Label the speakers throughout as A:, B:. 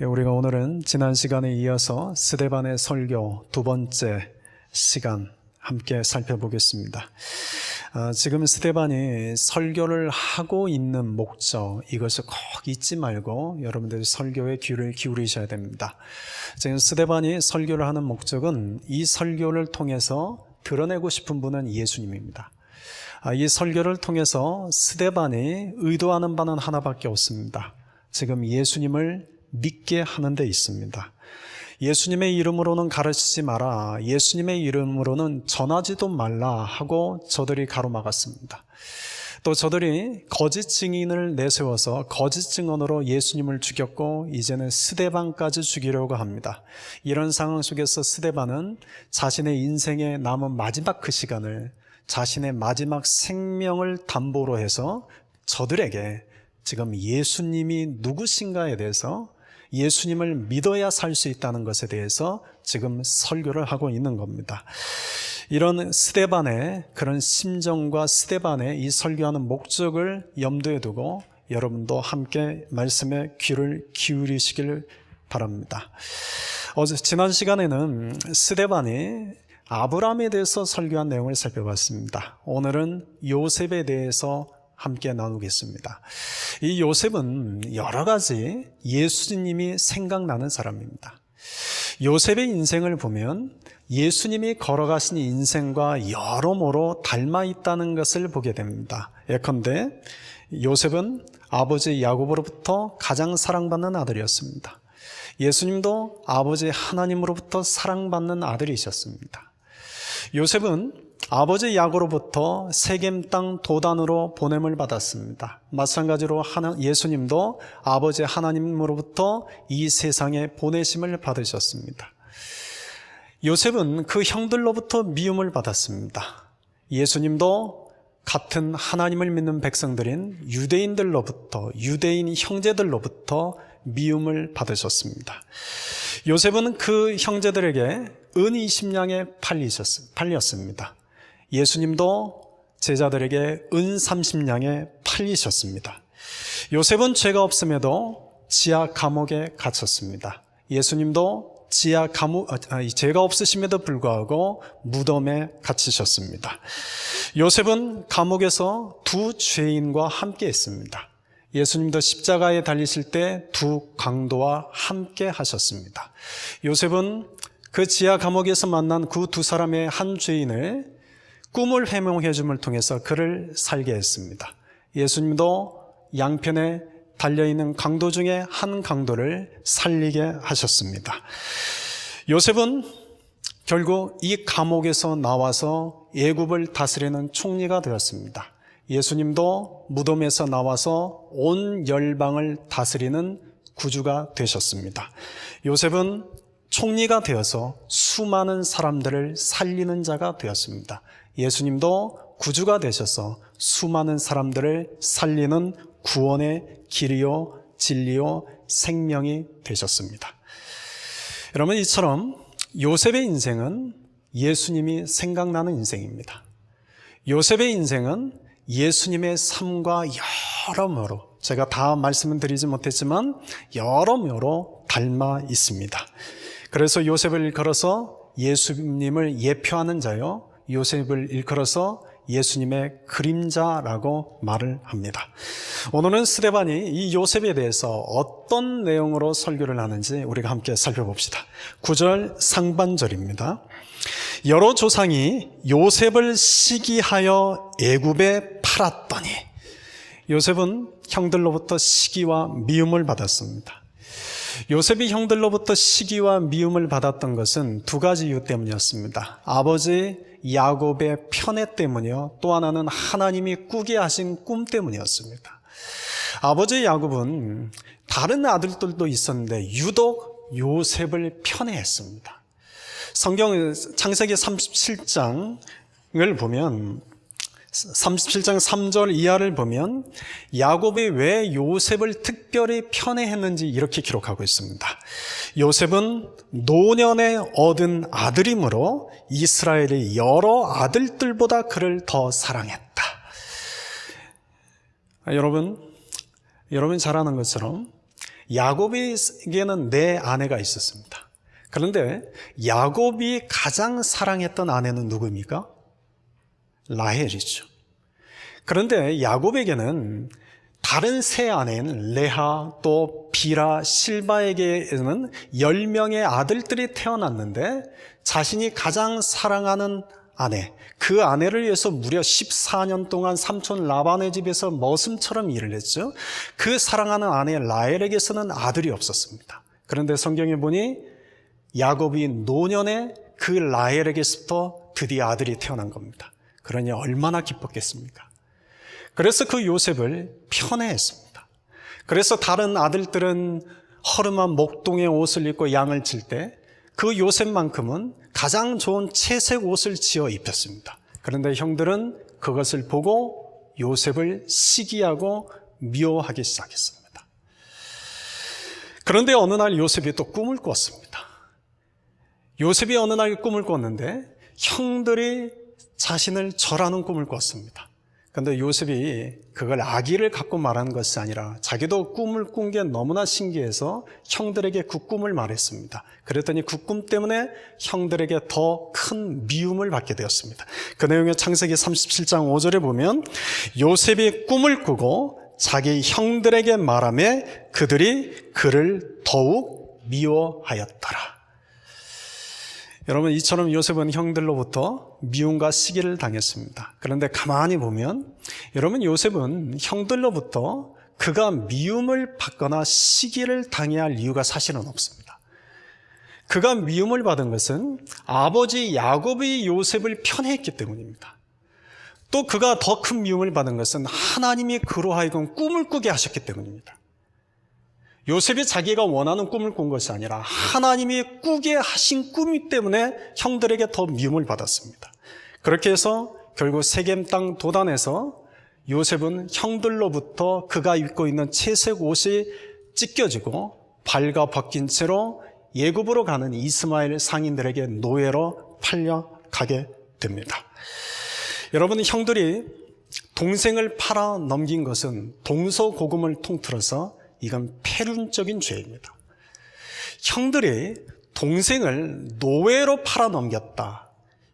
A: 우리가 오늘은 지난 시간에 이어서 스데반의 설교 두 번째 시간 함께 살펴보겠습니다. 지금 스데반이 설교를 하고 있는 목적, 이것을 꼭 잊지 말고 여러분들이 설교에 귀를 기울이셔야 됩니다. 지금 스데반이 설교를 하는 목적은 이 설교를 통해서 드러내고 싶은 분은 예수님입니다. 이 설교를 통해서 스데반이 의도하는 바는 하나밖에 없습니다. 지금 예수님을 믿게 하는 데 있습니다. 예수님의 이름으로는 가르치지 마라, 예수님의 이름으로는 전하지도 말라 하고 저들이 가로막았습니다. 또 저들이 거짓 증인을 내세워서 거짓 증언으로 예수님을 죽였고 이제는 스데반까지 죽이려고 합니다. 이런 상황 속에서 스데반은 자신의 인생에 남은 마지막 그 시간을, 자신의 마지막 생명을 담보로 해서 저들에게 지금 예수님이 누구신가에 대해서, 예수님을 믿어야 살 수 있다는 것에 대해서 지금 설교를 하고 있는 겁니다. 이런 스데반의 그런 심정과 스데반의 이 설교하는 목적을 염두에 두고 여러분도 함께 말씀에 귀를 기울이시길 바랍니다. 지난 시간에는 스데반이 아브라함에 대해서 설교한 내용을 살펴봤습니다. 오늘은 요셉에 대해서 함께 나누겠습니다. 이 요셉은 여러 가지 예수님이 생각나는 사람입니다. 요셉의 인생을 보면 예수님이 걸어가신 인생과 여러모로 닮아 있다는 것을 보게 됩니다. 예컨대 요셉은 아버지 야곱으로부터 가장 사랑받는 아들이었습니다. 예수님도 아버지 하나님으로부터 사랑받는 아들이셨습니다. 요셉은 아버지 야곱으로부터 세겜 땅 도단으로 보냄을 받았습니다. 마찬가지로 예수님도 아버지 하나님으로부터 이 세상에 보내심을 받으셨습니다. 요셉은 그 형들로부터 미움을 받았습니다. 예수님도 같은 하나님을 믿는 백성들인 유대인들로부터, 유대인 형제들로부터 미움을 받으셨습니다. 요셉은 그 형제들에게 은 20냥에 팔렸습니다. 예수님도 제자들에게 은 30냥에 팔리셨습니다. 요셉은 죄가 없음에도 지하 감옥에 갇혔습니다. 예수님도 죄가 없으심에도 불구하고 무덤에 갇히셨습니다. 요셉은 감옥에서 두 죄인과 함께 했습니다. 예수님도 십자가에 달리실 때 두 강도와 함께 하셨습니다. 요셉은 그 지하 감옥에서 만난 그 두 사람의 한 죄인을 꿈을 해몽해 줌을 통해서 그를 살게 했습니다. 예수님도 양편에 달려있는 강도 중에 한 강도를 살리게 하셨습니다. 요셉은 결국 이 감옥에서 나와서 애굽을 다스리는 총리가 되었습니다. 예수님도 무덤에서 나와서 온 열방을 다스리는 구주가 되셨습니다. 요셉은 총리가 되어서 수많은 사람들을 살리는 자가 되었습니다. 예수님도 구주가 되셔서 수많은 사람들을 살리는 구원의 길이요 진리요 생명이 되셨습니다. 여러분, 이처럼 요셉의 인생은 예수님이 생각나는 인생입니다. 요셉의 인생은 예수님의 삶과 여러모로, 제가 다 말씀은 드리지 못했지만 여러모로 닮아 있습니다. 그래서 요셉을 일컬어서 예수님을 예표하는 자요, 요셉을 일컬어서 예수님의 그림자라고 말을 합니다. 오늘은 스데반이 이 요셉에 대해서 어떤 내용으로 설교를 하는지 우리가 함께 살펴봅시다. 9절 상반절입니다. 여러 조상이 요셉을 시기하여 애굽에 팔았더니, 요셉은 형들로부터 시기와 미움을 받았습니다. 요셉이 형들로부터 시기와 미움을 받았던 것은 두 가지 이유 때문이었습니다. 아버지 야곱의 편애 때문이요, 또 하나는 하나님이 꾸게 하신 꿈 때문이었습니다. 아버지 야곱은 다른 아들들도 있었는데 유독 요셉을 편애했습니다. 성경 창세기 37장을 보면, 37장 3절 이하를 보면 야곱이 왜 요셉을 특별히 편애했는지 이렇게 기록하고 있습니다. 요셉은 노년에 얻은 아들이므로 이스라엘의 여러 아들들보다 그를 더 사랑했다. 여러분 잘 아는 것처럼 야곱에게는 네 아내가 있었습니다. 그런데 야곱이 가장 사랑했던 아내는 누구입니까? 라헬이죠. 그런데 야곱에게는 다른 세 아내인 레아, 또 비라, 실바에게는 10명의 아들들이 태어났는데 자신이 가장 사랑하는 아내, 그 아내를 위해서 무려 14년 동안 삼촌 라반의 집에서 머슴처럼 일을 했죠. 그 사랑하는 아내 라헬에게서는 아들이 없었습니다. 그런데 성경에 보니 야곱이 노년에 그 라헬에게서부터 드디어 아들이 태어난 겁니다. 그러니 얼마나 기뻤겠습니까? 그래서 그 요셉을 편애했습니다. 그래서 다른 아들들은 허름한 목동의 옷을 입고 양을 칠 때 그 요셉만큼은 가장 좋은 채색 옷을 지어 입혔습니다. 그런데 형들은 그것을 보고 요셉을 시기하고 미워하기 시작했습니다. 그런데 어느 날 요셉이 또 꿈을 꿨습니다. 요셉이 어느 날 꿈을 꿨는데 형들이 자신을 절하는 꿈을 꿨습니다. 그런데 요셉이 그걸 악의를 갖고 말하는 것이 아니라 자기도 꿈을 꾼 게 너무나 신기해서 형들에게 그 꿈을 말했습니다. 그랬더니 그 꿈 때문에 형들에게 더 큰 미움을 받게 되었습니다. 그 내용의 창세기 37장 5절에 보면 요셉이 꿈을 꾸고 자기 형들에게 말하며 그들이 그를 더욱 미워하였더라. 여러분, 이처럼 요셉은 형들로부터 미움과 시기를 당했습니다. 그런데 가만히 보면 여러분, 요셉은 형들로부터 그가 미움을 받거나 시기를 당해야 할 이유가 사실은 없습니다. 그가 미움을 받은 것은 아버지 야곱이 요셉을 편애했기 때문입니다. 또 그가 더 큰 미움을 받은 것은 하나님이 그로 하여금 꿈을 꾸게 하셨기 때문입니다. 요셉이 자기가 원하는 꿈을 꾼 것이 아니라 하나님이 꾸게 하신 꿈이 때문에 형들에게 더 미움을 받았습니다. 그렇게 해서 결국 세겜 땅 도단에서 요셉은 형들로부터 그가 입고 있는 채색 옷이 찢겨지고 발가 벗긴 채로 예굽으로 가는 이스마엘 상인들에게 노예로 팔려가게 됩니다. 여러분, 형들이 동생을 팔아 넘긴 것은 동서고금을 통틀어서 이건 폐륜적인 죄입니다. 형들이 동생을 노예로 팔아넘겼다.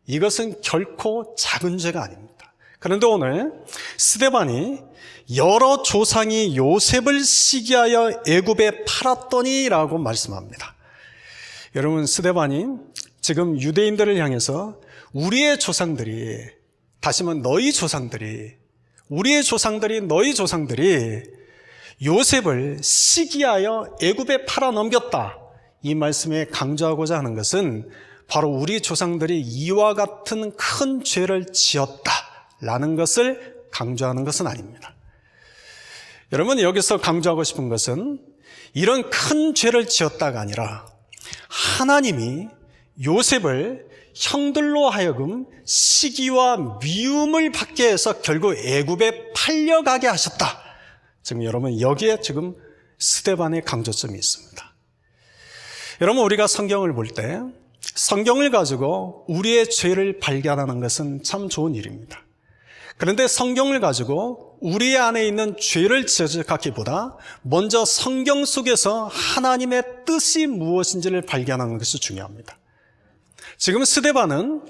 A: 이것은 결코 작은 죄가 아닙니다. 그런데 오늘 스데반이 여러 조상이 요셉을 시기하여 애굽에 팔았더니 라고 말씀합니다. 여러분, 스데반이 지금 유대인들을 향해서 우리의 조상들이, 다시 말하면 너희 조상들이, 우리의 조상들이, 너희 조상들이 요셉을 시기하여 애굽에 팔아넘겼다. 이 말씀에 강조하고자 하는 것은 바로 우리 조상들이 이와 같은 큰 죄를 지었다라는 것을 강조하는 것은 아닙니다. 여러분, 여기서 강조하고 싶은 것은 이런 큰 죄를 지었다가 아니라 하나님이 요셉을 형들로 하여금 시기와 미움을 받게 해서 결국 애굽에 팔려가게 하셨다. 지금 여러분, 여기에 지금 스데반의 강조점이 있습니다. 여러분, 우리가 성경을 볼 때 성경을 가지고 우리의 죄를 발견하는 것은 참 좋은 일입니다. 그런데 성경을 가지고 우리 안에 있는 죄를 지적하기보다 먼저 성경 속에서 하나님의 뜻이 무엇인지를 발견하는 것이 중요합니다. 지금 스데반은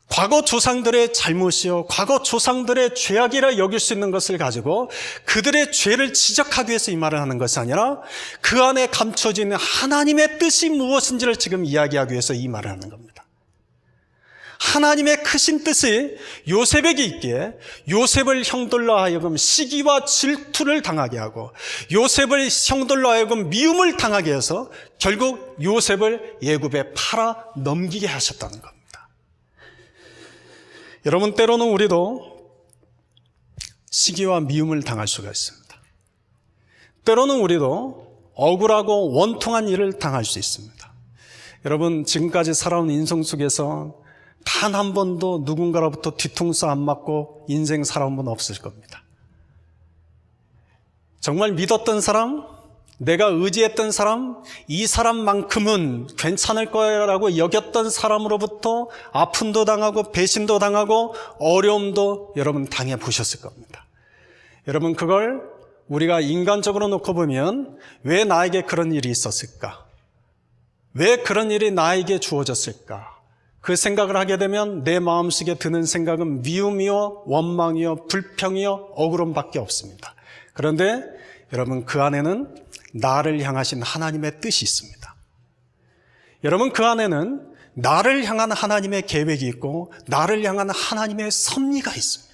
A: 과거 조상들의 잘못이요, 과거 조상들의 죄악이라 여길 수 있는 것을 가지고 그들의 죄를 지적하기 위해서 이 말을 하는 것이 아니라 그 안에 감춰져 있는 하나님의 뜻이 무엇인지를 지금 이야기하기 위해서 이 말을 하는 겁니다. 하나님의 크신 뜻이 요셉에게 있기에 요셉을 형들로 하여금 시기와 질투를 당하게 하고 요셉을 형들로 하여금 미움을 당하게 해서 결국 요셉을 애굽에 팔아 넘기게 하셨다는 겁니다. 여러분, 때로는 우리도 시기와 미움을 당할 수가 있습니다. 때로는 우리도 억울하고 원통한 일을 당할 수 있습니다. 여러분, 지금까지 살아온 인생 속에서 단 한 번도 누군가로부터 뒤통수 안 맞고 인생 살아온 분 없을 겁니다. 정말 믿었던 사람, 내가 의지했던 사람, 이 사람만큼은 괜찮을 거라고 여겼던 사람으로부터 아픔도 당하고 배신도 당하고 어려움도 여러분 당해 보셨을 겁니다. 여러분, 그걸 우리가 인간적으로 놓고 보면 왜 나에게 그런 일이 있었을까? 왜 그런 일이 나에게 주어졌을까? 그 생각을 하게 되면 내 마음속에 드는 생각은 미움이요, 원망이요, 불평이요, 억울함밖에 없습니다. 그런데 여러분, 그 안에는 나를 향하신 하나님의 뜻이 있습니다. 여러분, 그 안에는 나를 향한 하나님의 계획이 있고 나를 향한 하나님의 섭리가 있습니다.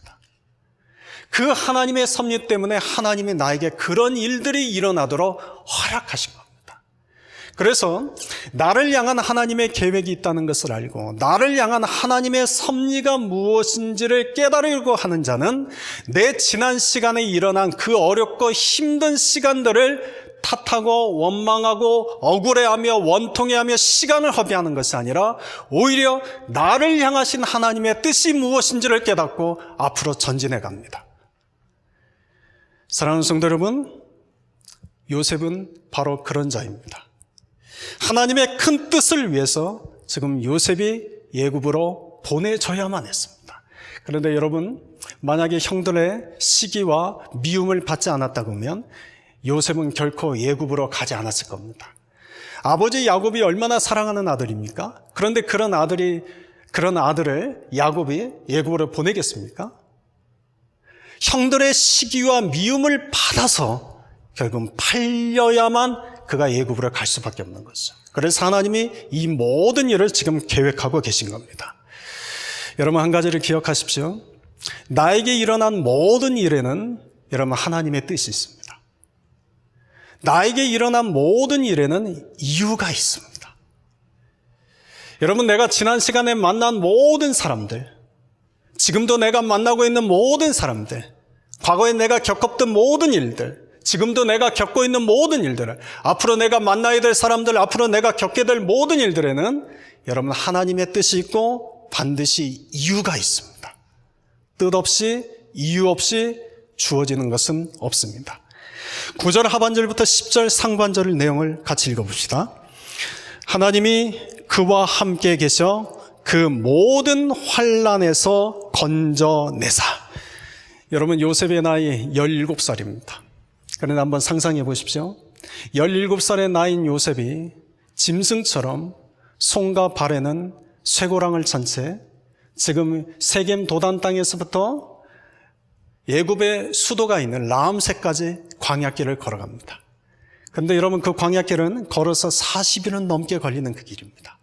A: 그 하나님의 섭리 때문에 하나님이 나에게 그런 일들이 일어나도록 허락하신 겁니다. 그래서 나를 향한 하나님의 계획이 있다는 것을 알고 나를 향한 하나님의 섭리가 무엇인지를 깨달으려고 하는 자는 내 지난 시간에 일어난 그 어렵고 힘든 시간들을 탓하고 원망하고 억울해하며 원통해하며 시간을 허비하는 것이 아니라 오히려 나를 향하신 하나님의 뜻이 무엇인지를 깨닫고 앞으로 전진해 갑니다. 사랑하는 성도 여러분, 요셉은 바로 그런 자입니다. 하나님의 큰 뜻을 위해서 지금 요셉이 예굽으로 보내줘야만 했습니다. 그런데 여러분, 만약에 형들의 시기와 미움을 받지 않았다 그러면 요셉은 결코 예굽으로 가지 않았을 겁니다. 아버지 야곱이 얼마나 사랑하는 아들입니까? 그런데 그런 아들을 야곱이 예굽으로 보내겠습니까? 형들의 시기와 미움을 받아서 결국은 팔려야만 그가 예굽으로 갈 수밖에 없는 거죠. 그래서 하나님이 이 모든 일을 지금 계획하고 계신 겁니다. 여러분, 한 가지를 기억하십시오. 나에게 일어난 모든 일에는 여러분 하나님의 뜻이 있습니다. 나에게 일어난 모든 일에는 이유가 있습니다. 여러분, 내가 지난 시간에 만난 모든 사람들, 지금도 내가 만나고 있는 모든 사람들, 과거에 내가 겪었던 모든 일들, 지금도 내가 겪고 있는 모든 일들을, 앞으로 내가 만나야 될 사람들, 앞으로 내가 겪게 될 모든 일들에는 여러분 하나님의 뜻이 있고 반드시 이유가 있습니다. 뜻 없이 이유 없이 주어지는 것은 없습니다. 9절 하반절부터 10절 상반절 내용을 같이 읽어봅시다. 하나님이 그와 함께 계셔 그 모든 환난에서 건져내사. 여러분, 요셉의 나이 17살입니다. 그런데 한번 상상해 보십시오. 17살의 나이인 요셉이 짐승처럼 손과 발에는 쇠고랑을 찬 채 지금 세겜 도단 땅에서부터 예굽의 수도가 있는 라암새까지 광야길을 걸어갑니다. 그런데 여러분, 그 광야길은 걸어서 40일은 넘게 걸리는 그 길입니다.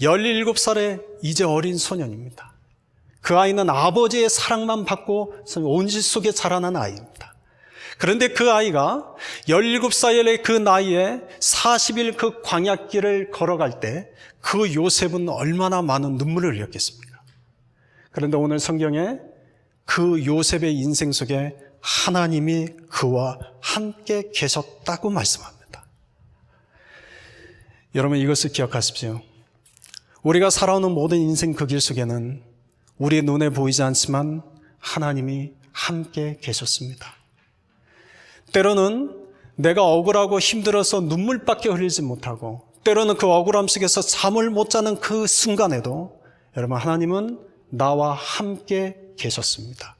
A: 17살의 이제 어린 소년입니다. 그 아이는 아버지의 사랑만 받고 온실 속에 자라난 아이입니다. 그런데 그 아이가 17살의 그 나이에 40일 그 광야길을 걸어갈 때 그 요셉은 얼마나 많은 눈물을 흘렸겠습니까? 그런데 오늘 성경에 그 요셉의 인생 속에 하나님이 그와 함께 계셨다고 말씀합니다. 여러분, 이것을 기억하십시오. 우리가 살아오는 모든 인생 그 길 속에는 우리의 눈에 보이지 않지만 하나님이 함께 계셨습니다. 때로는 내가 억울하고 힘들어서 눈물밖에 흘리지 못하고, 때로는 그 억울함 속에서 잠을 못 자는 그 순간에도 여러분, 하나님은 나와 함께 계셨습니다.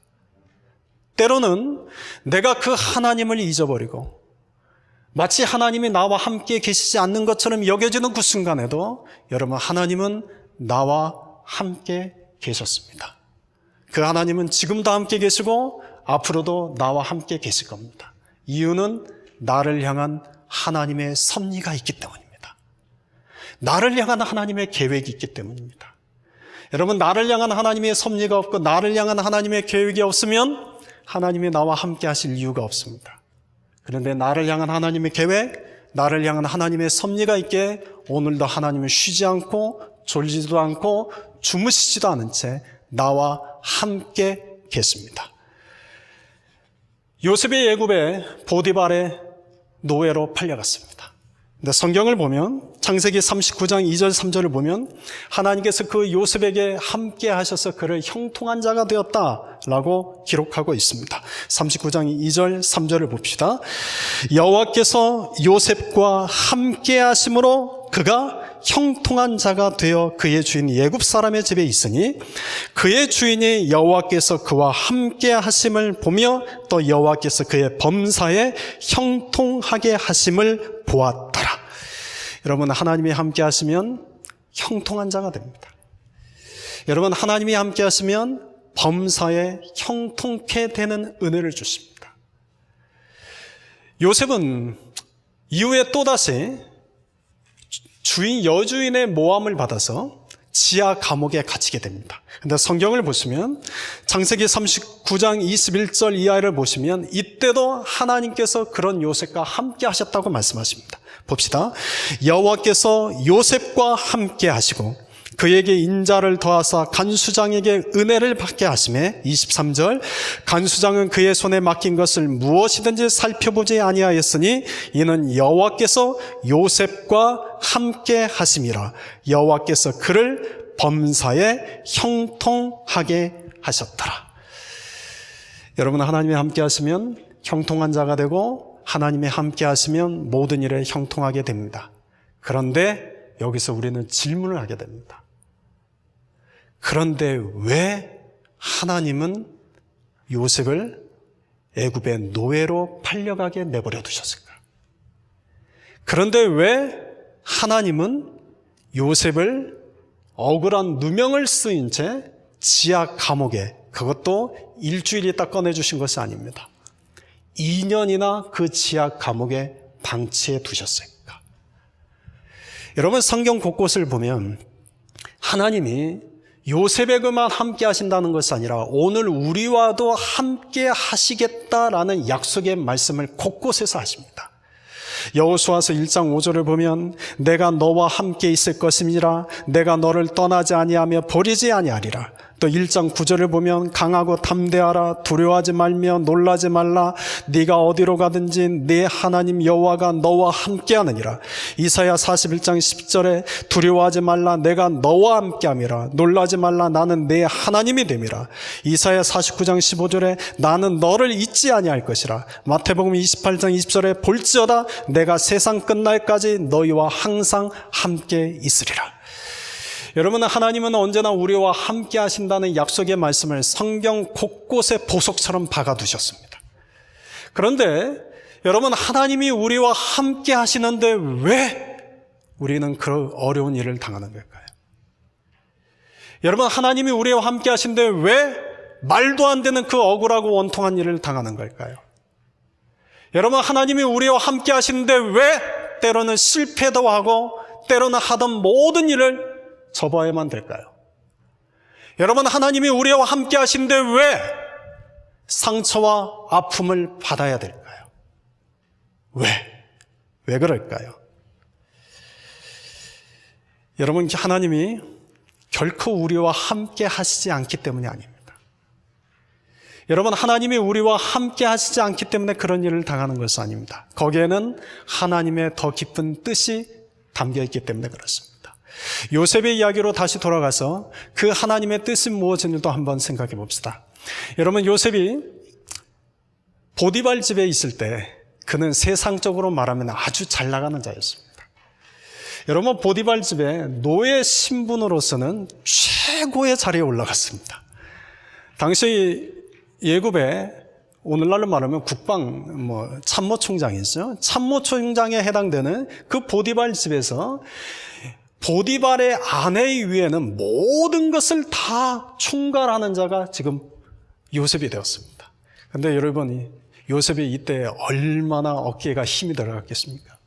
A: 때로는 내가 그 하나님을 잊어버리고 마치 하나님이 나와 함께 계시지 않는 것처럼 여겨지는 그 순간에도 여러분, 하나님은 나와 함께 계셨습니다. 그 하나님은 지금도 함께 계시고 앞으로도 나와 함께 계실 겁니다. 이유는 나를 향한 하나님의 섭리가 있기 때문입니다. 나를 향한 하나님의 계획이 있기 때문입니다. 여러분, 나를 향한 하나님의 섭리가 없고 나를 향한 하나님의 계획이 없으면 하나님이 나와 함께 하실 이유가 없습니다. 그런데 나를 향한 하나님의 계획, 나를 향한 하나님의 섭리가 있게 오늘도 하나님은 쉬지 않고 졸지도 않고 주무시지도 않은 채 나와 함께 계십니다. 요셉의 예굽에 보디발의 노예로 팔려갔습니다. 근데 성경을 보면 창세기 39장 2절 3절을 보면 하나님께서 그 요셉에게 함께 하셔서 그를 형통한 자가 되었다라고 기록하고 있습니다. 39장 2절 3절을 봅시다. 여호와께서 요셉과 함께 하심으로 그가 형통한 자가 되어 그의 주인 애굽 사람의 집에 있으니 그의 주인이 여호와께서 그와 함께 하심을 보며 또 여호와께서 그의 범사에 형통하게 하심을 보았더라. 여러분, 하나님이 함께 하시면 형통한 자가 됩니다. 여러분, 하나님이 함께 하시면 범사에 형통케 되는 은혜를 주십니다. 요셉은 이후에 또다시 여주인의 모함을 받아서 지하 감옥에 갇히게 됩니다. 근데 성경을 보시면 창세기 39장 21절 이하를 보시면 이때도 하나님께서 그런 요셉과 함께 하셨다고 말씀하십니다. 봅시다. 여호와께서 요셉과 함께 하시고 그에게 인자를 더하사 간수장에게 은혜를 받게 하시매 23절 간수장은 그의 손에 맡긴 것을 무엇이든지 살펴보지 아니하였으니 이는 여호와께서 요셉과 함께 하심이라. 여호와께서 그를 범사에 형통하게 하셨더라. 여러분, 하나님이 함께 하시면 형통한 자가 되고 하나님이 함께 하시면 모든 일에 형통하게 됩니다. 그런데 여기서 우리는 질문을 하게 됩니다. 그런데 왜 하나님은 요셉을 애굽의 노예로 팔려가게 내버려 두셨을까? 그런데 왜 하나님은 요셉을 억울한 누명을 쓰인 채 지하 감옥에, 그것도 일주일 있다 꺼내주신 것이 아닙니다. 2년이나 그 지하 감옥에 방치해 두셨을까? 여러분, 성경 곳곳을 보면 하나님이 요셉에게만 함께 하신다는 것이 아니라 오늘 우리와도 함께 하시겠다라는 약속의 말씀을 곳곳에서 하십니다. 여호수아서 1장 5절을 보면 내가 너와 함께 있을 것임이라 내가 너를 떠나지 아니하며 버리지 아니하리라. 또 1장 9절을 보면 강하고 담대하라 두려워하지 말며 놀라지 말라 네가 어디로 가든지 네 하나님 여호와가 너와 함께하느니라. 이사야 41장 10절에 두려워하지 말라 내가 너와 함께함이라 놀라지 말라 나는 네 하나님이 됨이라. 이사야 49장 15절에 나는 너를 잊지 아니할 것이라. 마태복음 28장 20절에 볼지어다 내가 세상 끝날까지 너희와 항상 함께 있으리라. 여러분, 하나님은 언제나 우리와 함께 하신다는 약속의 말씀을 성경 곳곳에 보석처럼 박아두셨습니다. 그런데 여러분, 하나님이 우리와 함께 하시는데 왜 우리는 그런 어려운 일을 당하는 걸까요? 여러분, 하나님이 우리와 함께 하신데 왜 말도 안 되는 그 억울하고 원통한 일을 당하는 걸까요? 여러분, 하나님이 우리와 함께 하시는데 왜 때로는 실패도 하고 때로는 하던 모든 일을 접어야만 될까요? 여러분, 하나님이 우리와 함께 하시는데 왜 상처와 아픔을 받아야 될까요? 왜 그럴까요? 여러분, 하나님이 결코 우리와 함께 하시지 않기 때문이 아닙니다. 여러분, 하나님이 우리와 함께 하시지 않기 때문에 그런 일을 당하는 것이 아닙니다. 거기에는 하나님의 더 깊은 뜻이 담겨 있기 때문에 그렇습니다. 요셉의 이야기로 다시 돌아가서 그 하나님의 뜻은 무엇인지도 한번 생각해 봅시다. 여러분, 요셉이 보디발 집에 있을 때 그는 세상적으로 말하면 아주 잘 나가는 자였습니다. 여러분, 보디발 집에 노예 신분으로서는 최고의 자리에 올라갔습니다. 당시 예굽에 오늘날로 말하면 국방 참모총장이죠. 참모총장에 해당되는 그 보디발 집에서 보디발의 아내 위에는 모든 것을 다 총괄하는 자가 지금 요셉이 되었습니다. 그런데 여러분, 요셉이 이때 얼마나 어깨가 힘이 들어갔겠습니까?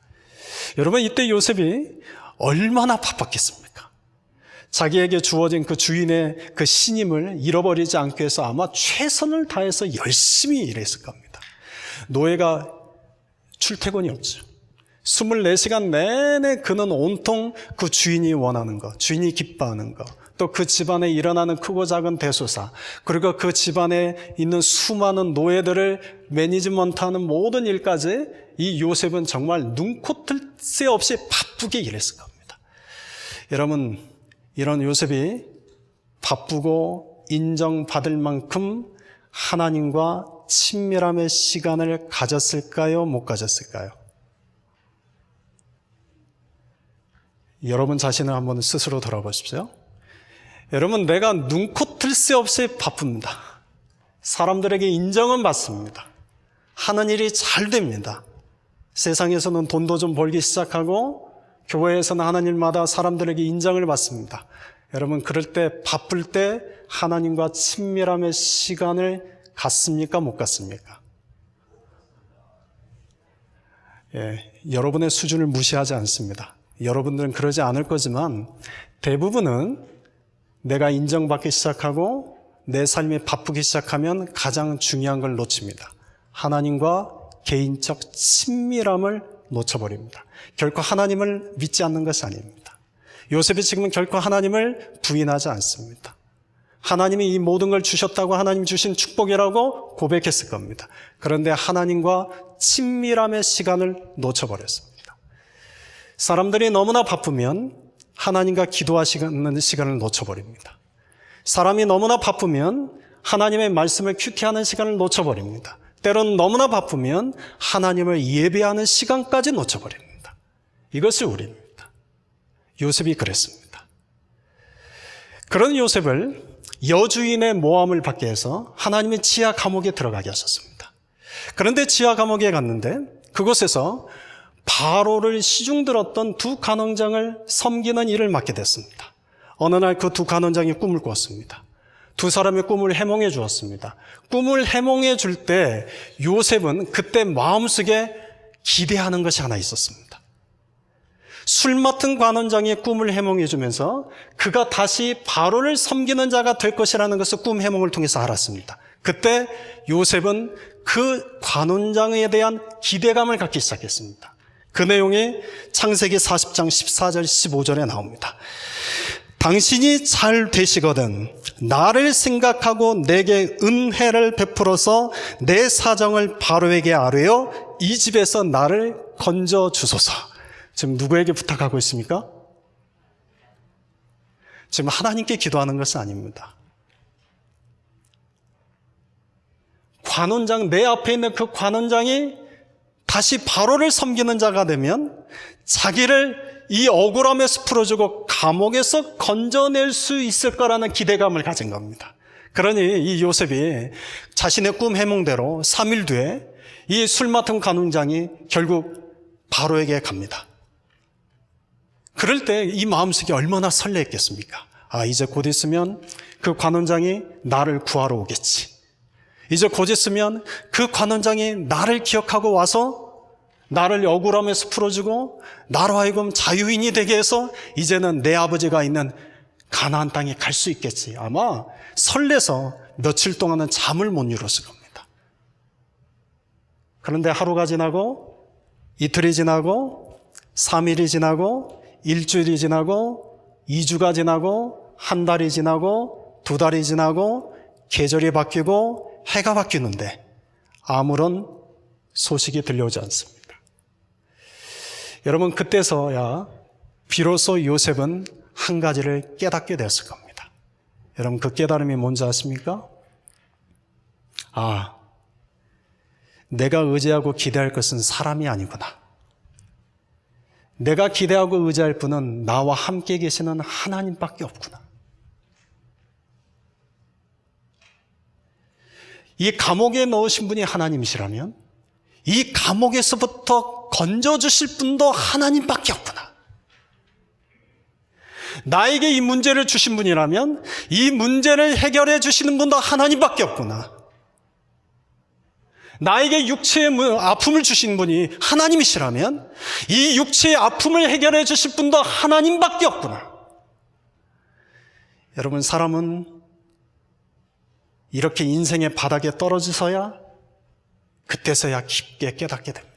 A: 여러분, 이때 요셉이 얼마나 바빴겠습니까? 자기에게 주어진 그 주인의 그 신임을 잃어버리지 않기 위해서 아마 최선을 다해서 열심히 일했을 겁니다. 노예가 출퇴근이 없죠. 24시간 내내 그는 온통 그 주인이 원하는 것, 주인이 기뻐하는 것, 또 그 집안에 일어나는 크고 작은 대소사, 그리고 그 집안에 있는 수많은 노예들을 매니지먼트하는 모든 일까지 이 요셉은 정말 눈코 뜰 새 없이 바쁘게 일했을 겁니다. 여러분, 이런 요셉이 바쁘고 인정받을 만큼 하나님과 친밀함의 시간을 가졌을까요? 못 가졌을까요? 여러분 자신을 한번 스스로 돌아보십시오. 여러분, 내가 눈코 뜰 새 없이 바쁩니다. 사람들에게 인정은 받습니다. 하는 일이 잘 됩니다. 세상에서는 돈도 좀 벌기 시작하고 교회에서는 하는 일마다 사람들에게 인정을 받습니다. 여러분, 그럴 때 바쁠 때 하나님과 친밀함의 시간을 갖습니까? 못 갖습니까? 여러분의 수준을 무시하지 않습니다. 여러분들은 그러지 않을 거지만 대부분은 내가 인정받기 시작하고 내 삶이 바쁘기 시작하면 가장 중요한 걸 놓칩니다. 하나님과 개인적 친밀함을 놓쳐버립니다. 결코 하나님을 믿지 않는 것이 아닙니다. 요셉이 지금은 결코 하나님을 부인하지 않습니다. 하나님이 이 모든 걸 주셨다고 하나님 주신 축복이라고 고백했을 겁니다. 그런데 하나님과 친밀함의 시간을 놓쳐버렸습니다. 사람들이 너무나 바쁘면 하나님과 기도하시는 시간을 놓쳐버립니다. 사람이 너무나 바쁘면 하나님의 말씀을 큐티하는 시간을 놓쳐버립니다. 때로는 너무나 바쁘면 하나님을 예배하는 시간까지 놓쳐버립니다. 이것이 우리입니다. 요셉이 그랬습니다. 그런 요셉을 여주인의 모함을 받게 해서 하나님의 지하 감옥에 들어가게 하셨습니다. 그런데 지하 감옥에 갔는데 그곳에서 바로를 시중들었던 두 간원장을 섬기는 일을 맡게 됐습니다. 어느 날 그 두 간원장이 꿈을 꾸었습니다. 두 사람의 꿈을 해몽해 주었습니다. 꿈을 해몽해 줄 때 요셉은 그때 마음속에 기대하는 것이 하나 있었습니다. 술 맡은 관원장이 꿈을 해몽해 주면서 그가 다시 바로를 섬기는 자가 될 것이라는 것을 꿈 해몽을 통해서 알았습니다. 그때 요셉은 그 관원장에 대한 기대감을 갖기 시작했습니다. 그 내용이 창세기 40장 14절 15절에 나옵니다. 당신이 잘 되시거든 나를 생각하고 내게 은혜를 베풀어서 내 사정을 바로에게 아뢰어 이 집에서 나를 건져 주소서. 지금 누구에게 부탁하고 있습니까? 지금 하나님께 기도하는 것은 아닙니다. 관원장, 내 앞에 있는 그 관원장이 다시 바로를 섬기는 자가 되면 자기를 이 억울함에서 풀어주고 감옥에서 건져낼 수 있을 거라는 기대감을 가진 겁니다. 그러니 이 요셉이 자신의 꿈 해몽대로 3일 뒤에 이 술 맡은 관원장이 결국 바로에게 갑니다. 그럴 때 이 마음속에 얼마나 설레했겠습니까? 아, 이제 곧 있으면 그 관원장이 나를 구하러 오겠지. 이제 곧 있으면 그 관원장이 나를 기억하고 와서 나를 억울함에서 풀어주고 나로 하여금 자유인이 되게 해서 이제는 내 아버지가 있는 가나안 땅에 갈 수 있겠지. 아마 설레서 며칠 동안은 잠을 못 이뤘을 겁니다. 그런데 하루가 지나고 이틀이 지나고 3일이 지나고 일주일이 지나고 2주가 지나고 한 달이 지나고 2달이 지나고 계절이 바뀌고 해가 바뀌는데 아무런 소식이 들려오지 않습니다. 여러분, 그때서야 비로소 요셉은 한 가지를 깨닫게 됐을 겁니다. 여러분, 그 깨달음이 뭔지 아십니까? 아, 내가 의지하고 기대할 것은 사람이 아니구나. 내가 기대하고 의지할 분은 나와 함께 계시는 하나님밖에 없구나. 이 감옥에 넣으신 분이 하나님이시라면 이 감옥에서부터 건져주실 분도 하나님밖에 없구나. 나에게 이 문제를 주신 분이라면 이 문제를 해결해 주시는 분도 하나님밖에 없구나. 나에게 육체의 아픔을 주신 분이 하나님이시라면 이 육체의 아픔을 해결해 주실 분도 하나님밖에 없구나. 여러분, 사람은 이렇게 인생의 바닥에 떨어져서야 그때서야 깊게 깨닫게 됩니다.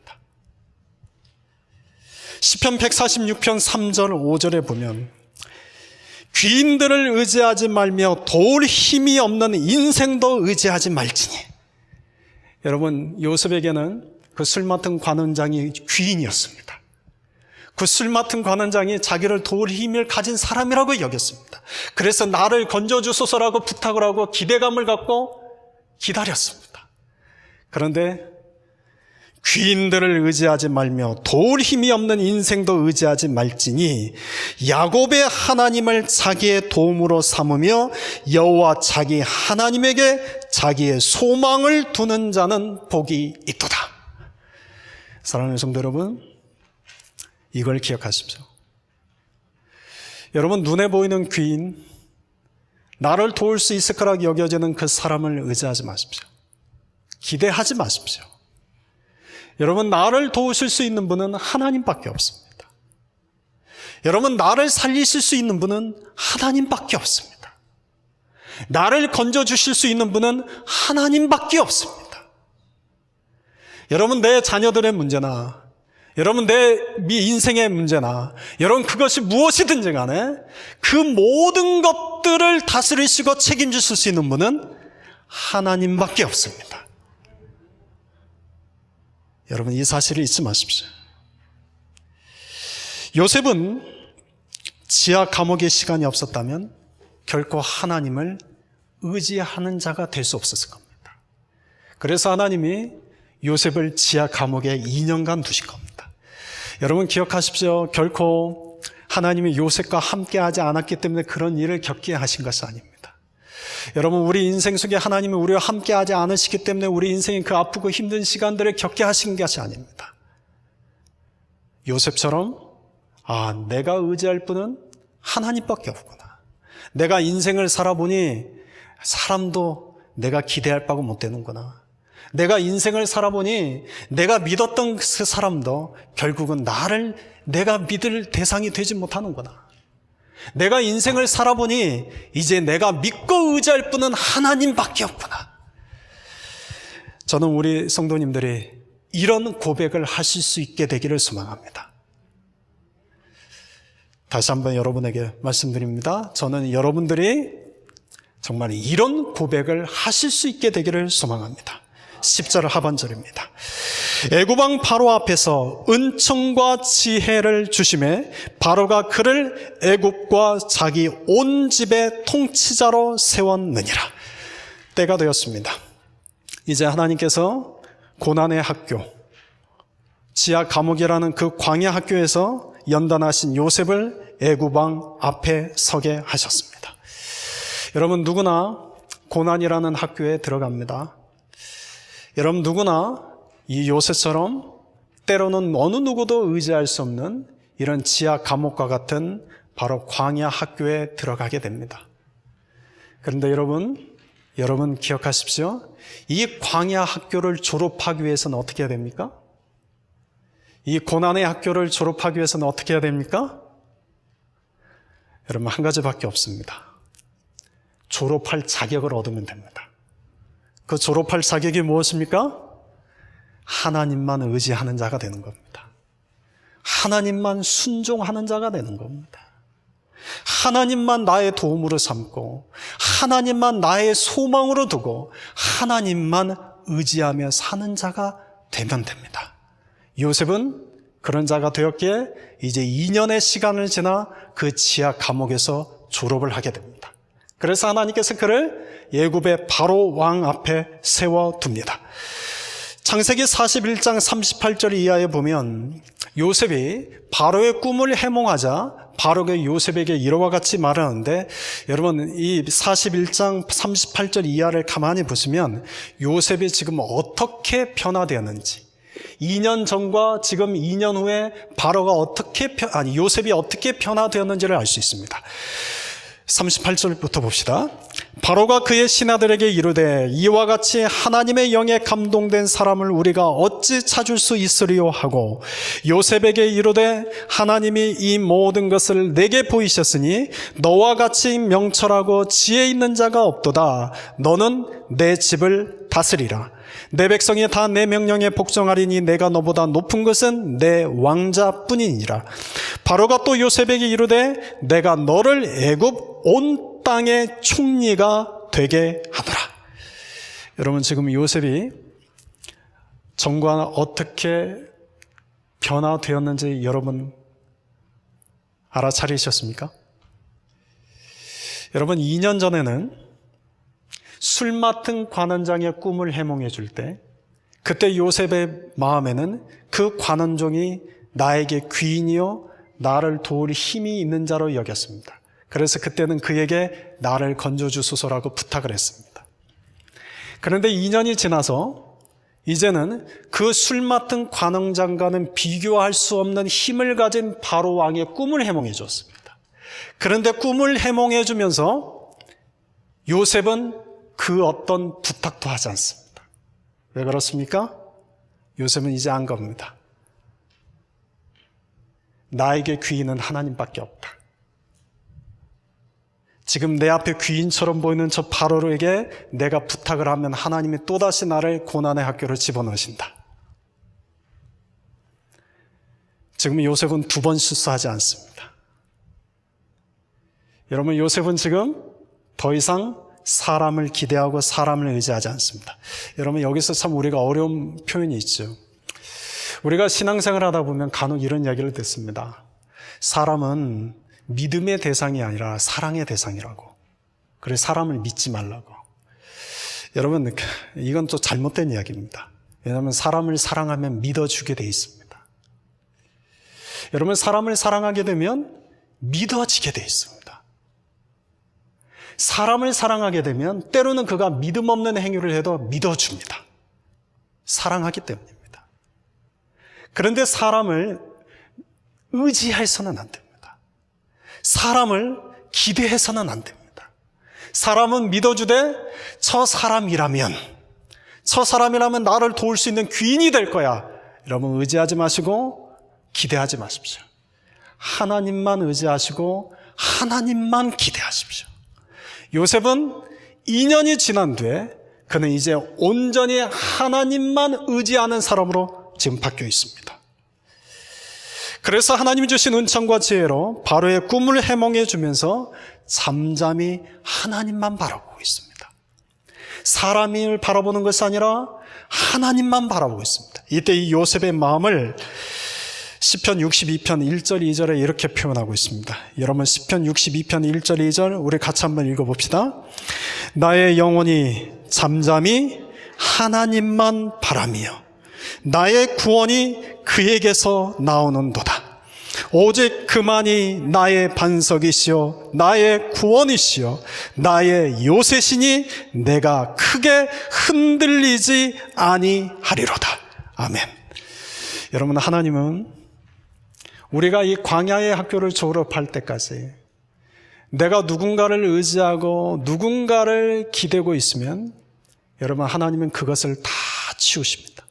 A: 시편 146편 3절 5절에 보면 귀인들을 의지하지 말며 도울 힘이 없는 인생도 의지하지 말지니. 여러분, 요셉에게는 그 술 맡은 관원장이 귀인이었습니다. 그 술 맡은 관원장이 자기를 도울 힘을 가진 사람이라고 여겼습니다. 그래서 나를 건져주소서라고 부탁을 하고 기대감을 갖고 기다렸습니다. 그런데 귀인들을 의지하지 말며 도울 힘이 없는 인생도 의지하지 말지니 야곱의 하나님을 자기의 도움으로 삼으며 여호와 자기 하나님에게 자기의 소망을 두는 자는 복이 있도다. 사랑하는 성도 여러분, 이걸 기억하십시오. 여러분, 눈에 보이는 귀인, 나를 도울 수 있을 거라고 여겨지는 그 사람을 의지하지 마십시오. 기대하지 마십시오. 여러분, 나를 도우실 수 있는 분은 하나님밖에 없습니다. 여러분, 나를 살리실 수 있는 분은 하나님밖에 없습니다. 나를 건져주실 수 있는 분은 하나님밖에 없습니다. 여러분, 내 자녀들의 문제나, 여러분, 내 인생의 문제나, 여러분, 그것이 무엇이든지 간에 그 모든 것들을 다스리시고 책임지실 수 있는 분은 하나님밖에 없습니다. 여러분, 이 사실을 잊지 마십시오. 요셉은 지하 감옥에 시간이 없었다면 결코 하나님을 의지하는 자가 될 수 없었을 겁니다. 그래서 하나님이 요셉을 지하 감옥에 2년간 두신 겁니다. 여러분, 기억하십시오. 결코 하나님이 요셉과 함께하지 않았기 때문에 그런 일을 겪게 하신 것이 아닙니다. 여러분, 우리 인생 속에 하나님이 우리와 함께하지 않으시기 때문에 우리 인생의 그 아프고 힘든 시간들을 겪게 하신 것이 아닙니다. 요셉처럼 내가 의지할 분은 하나님밖에 없구나. 내가 인생을 살아보니 사람도 내가 기대할 바가 못 되는구나. 내가 인생을 살아보니 내가 믿었던 그 사람도 결국은 나를 내가 믿을 대상이 되지 못하는구나. 내가 인생을 살아보니 이제 내가 믿고 의지할 분은 하나님밖에 없구나. 저는 우리 성도님들이 이런 고백을 하실 수 있게 되기를 소망합니다. 다시 한번 여러분에게 말씀드립니다. 저는 여러분들이 정말 이런 고백을 하실 수 있게 되기를 소망합니다. 10절 하반절입니다. 애굽왕 바로 앞에서 은총과 지혜를 주심에 바로가 그를 애굽과 자기 온 집의 통치자로 세웠느니라. 때가 되었습니다. 이제 하나님께서 고난의 학교, 지하 감옥이라는 그 광야 학교에서 연단하신 요셉을 애굽왕 앞에 서게 하셨습니다. 여러분, 누구나 고난이라는 학교에 들어갑니다. 여러분, 누구나 이 요셉처럼 때로는 어느 누구도 의지할 수 없는 이런 지하 감옥과 같은 바로 광야 학교에 들어가게 됩니다. 그런데 여러분 기억하십시오. 이 광야 학교를 졸업하기 위해서는 어떻게 해야 됩니까? 이 고난의 학교를 졸업하기 위해서는 어떻게 해야 됩니까? 여러분, 한 가지밖에 없습니다. 졸업할 자격을 얻으면 됩니다. 그 졸업할 자격이 무엇입니까? 하나님만 의지하는 자가 되는 겁니다. 하나님만 순종하는 자가 되는 겁니다. 하나님만 나의 도움으로 삼고 하나님만 나의 소망으로 두고 하나님만 의지하며 사는 자가 되면 됩니다. 요셉은 그런 자가 되었기에 이제 2년의 시간을 지나 그 지하 감옥에서 졸업을 하게 됩니다. 그래서 하나님께서 그를 애굽의 바로 왕 앞에 세워둡니다. 창세기 41장 38절 이하에 보면 요셉이 바로의 꿈을 해몽하자 바로가 요셉에게 이와 같이 말하는데, 여러분 이 41장 38절 이하를 가만히 보시면 요셉이 지금 어떻게 변화되었는지, 2년 전과 지금 2년 후에 바로가 요셉이 어떻게 변화되었는지를 알 수 있습니다. 38절부터 봅시다. 바로가 그의 신하들에게 이르되 이와 같이 하나님의 영에 감동된 사람을 우리가 어찌 찾을 수 있으리요 하고 요셉에게 이르되 하나님이 이 모든 것을 내게 보이셨으니 너와 같이 명철하고 지혜 있는 자가 없도다. 너는 내 집을 다스리라. 내 백성이 다 내 명령에 복종하리니 내가 너보다 높은 것은 내 왕자뿐이니라. 바로가 또 요셉에게 이르되 내가 너를 애굽 온 땅의 총리가 되게 하더라. 여러분, 지금 요셉이 전과 어떻게 변화되었는지 여러분 알아차리셨습니까? 여러분, 2년 전에는 술 맡은 관원장의 꿈을 해몽해 줄 때 그때 요셉의 마음에는 그 관원종이 나에게 귀인이요 나를 도울 힘이 있는 자로 여겼습니다. 그래서 그때는 그에게 나를 건져주소서라고 부탁을 했습니다. 그런데 2년이 지나서 이제는 그 술 맡은 관원장과는 비교할 수 없는 힘을 가진 바로 왕의 꿈을 해몽해 줬습니다. 그런데 꿈을 해몽해 주면서 요셉은 그 어떤 부탁도 하지 않습니다. 왜 그렇습니까? 요셉은 이제 안 겁니다. 나에게 귀인은 하나님밖에 없다. 지금 내 앞에 귀인처럼 보이는 저 바로에게 내가 부탁을 하면 하나님이 또다시 나를 고난의 학교로 집어넣으신다. 지금 요셉은 2번 실수하지 않습니다. 여러분, 요셉은 지금 더 이상 사람을 기대하고 사람을 의지하지 않습니다. 여러분, 여기서 참 우리가 어려운 표현이 있죠. 우리가 신앙생활 하다 보면 간혹 이런 이야기를 듣습니다. 사람은 믿음의 대상이 아니라 사랑의 대상이라고. 그래, 사람을 믿지 말라고. 여러분, 이건 또 잘못된 이야기입니다. 왜냐하면 사람을 사랑하면 믿어주게 돼 있습니다. 여러분, 사람을 사랑하게 되면 믿어지게 돼 있습니다. 사람을 사랑하게 되면 때로는 그가 믿음 없는 행위를 해도 믿어줍니다. 사랑하기 때문입니다. 그런데 사람을 의지해서는 안 됩니다. 사람을 기대해서는 안 됩니다. 사람은 믿어주되 저 사람이라면 나를 도울 수 있는 귀인이 될 거야. 여러분, 의지하지 마시고 기대하지 마십시오. 하나님만 의지하시고 하나님만 기대하십시오. 요셉은 2년이 지난 뒤에 그는 이제 온전히 하나님만 의지하는 사람으로 지금 바뀌어 있습니다. 그래서 하나님이 주신 은총과 지혜로 바로의 꿈을 해몽해 주면서 잠잠히 하나님만 바라보고 있습니다. 사람을 바라보는 것이 아니라 하나님만 바라보고 있습니다. 이때 이 요셉의 마음을 시편 62편 1절 2절에 이렇게 표현하고 있습니다. 여러분, 시편 62편 1절 2절 우리 같이 한번 읽어봅시다. 나의 영혼이 잠잠히 하나님만 바라며 나의 구원이 그에게서 나오는도다. 오직 그만이 나의 반석이시요 나의 구원이시요 나의 요새시니 내가 크게 흔들리지 아니하리로다. 아멘. 여러분, 하나님은 우리가 이 광야의 학교를 졸업할 때까지 내가 누군가를 의지하고 누군가를 기대고 있으면 여러분, 하나님은 그것을 다 치우십니다.